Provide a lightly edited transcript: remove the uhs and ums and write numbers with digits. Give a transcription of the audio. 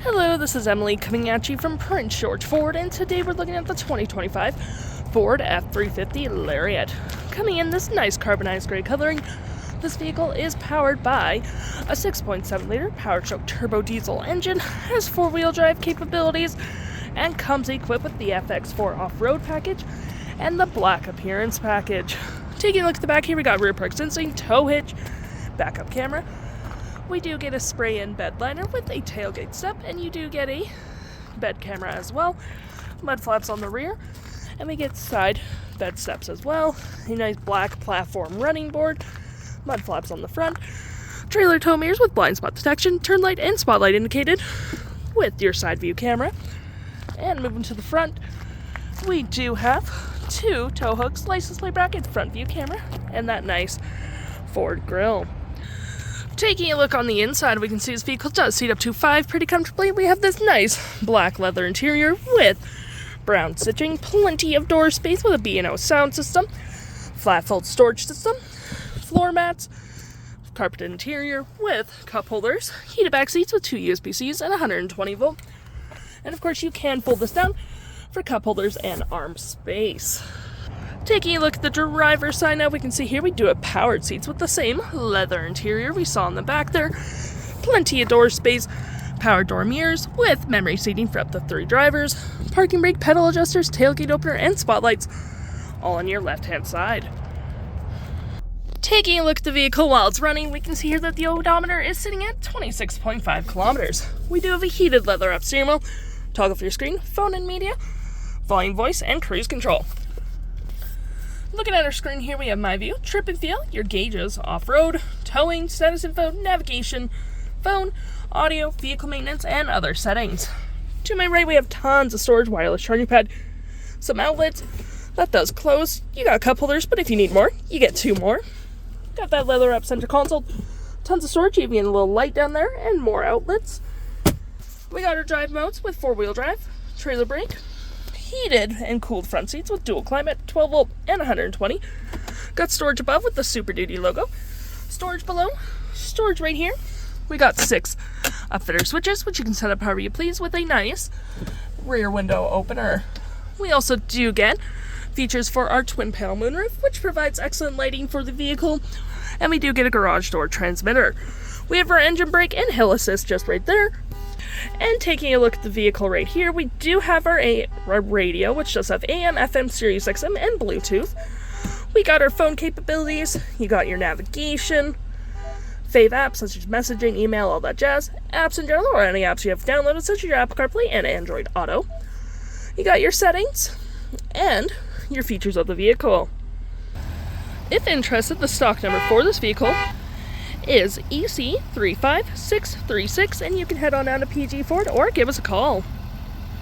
Hello, this is Emily coming at you from Prince George Ford, and today we're looking at the 2025 Ford F-350 Lariat. Coming in this nice carbonized gray coloring, this vehicle is powered by a 6.7-liter power-stroke turbo diesel engine, has four-wheel drive capabilities, and comes equipped with the FX4 off-road package and the black appearance package. Taking a look at the back here, we got rear park sensing, tow hitch, backup camera. We do get a spray-in bed liner with a tailgate step, and you do get a bed camera as well. Mud flaps on the rear, and we get side bed steps as well. A nice black platform running board, mud flaps on the front, trailer tow mirrors with blind spot detection, turn light and spotlight indicated with your side view camera. And moving to the front, we do have two tow hooks, license plate bracket, front view camera, and that nice Ford grille. Taking a look on the inside, we can see this vehicle does seat up to 5 pretty comfortably. We have this nice black leather interior with brown stitching, plenty of door space with a B&O sound system, flat fold storage system, floor mats, carpeted interior with cup holders, heated back seats with 2 USB-Cs and 120 volt. And of course you can fold this down for cup holders and arm space. Taking a look at the driver's side now, we can see here we do have powered seats with the same leather interior we saw in the back there. Plenty of door space, power door mirrors with memory seating for up to 3 drivers, parking brake, pedal adjusters, tailgate opener, and spotlights, all on your left-hand side. Taking a look at the vehicle while it's running, we can see here that the odometer is sitting at 26.5 kilometers. We do have a heated leather up steering wheel, toggle for your screen, phone and media, volume, voice, and cruise control. Looking at our screen here, we have My View, Trip and Feel, your gauges, off-road, towing, status info, navigation, phone, audio, vehicle maintenance, and other settings. To my right, we have tons of storage, wireless charging pad, some outlets. That does close. You got cup holders, but if you need more, you get 2 more. Got that leather up center console, tons of storage, even a little light down there, and more outlets. We got our drive modes with 4-wheel drive, trailer brake, heated and cooled front seats with dual climate, 12 volt and 120. Got storage above with the Super Duty logo, storage below, storage right here. We got 6 upfitter switches, which you can set up however you please with a nice rear window opener. We also do get features for our twin panel moonroof, which provides excellent lighting for the vehicle, and we do get a garage door transmitter. We have our engine brake and hill assist just right there. And taking a look at the vehicle right here, we do have our radio, which does have AM, FM, Sirius XM, and Bluetooth. We got our phone capabilities. You got your navigation, fave apps such as messaging, email, all that jazz, apps in general, or any apps you have downloaded such as your Apple CarPlay and Android Auto. You got your settings and your features of the vehicle. If interested, the stock number for this vehicle is EC35636, and you can head on down to PG Ford or give us a call.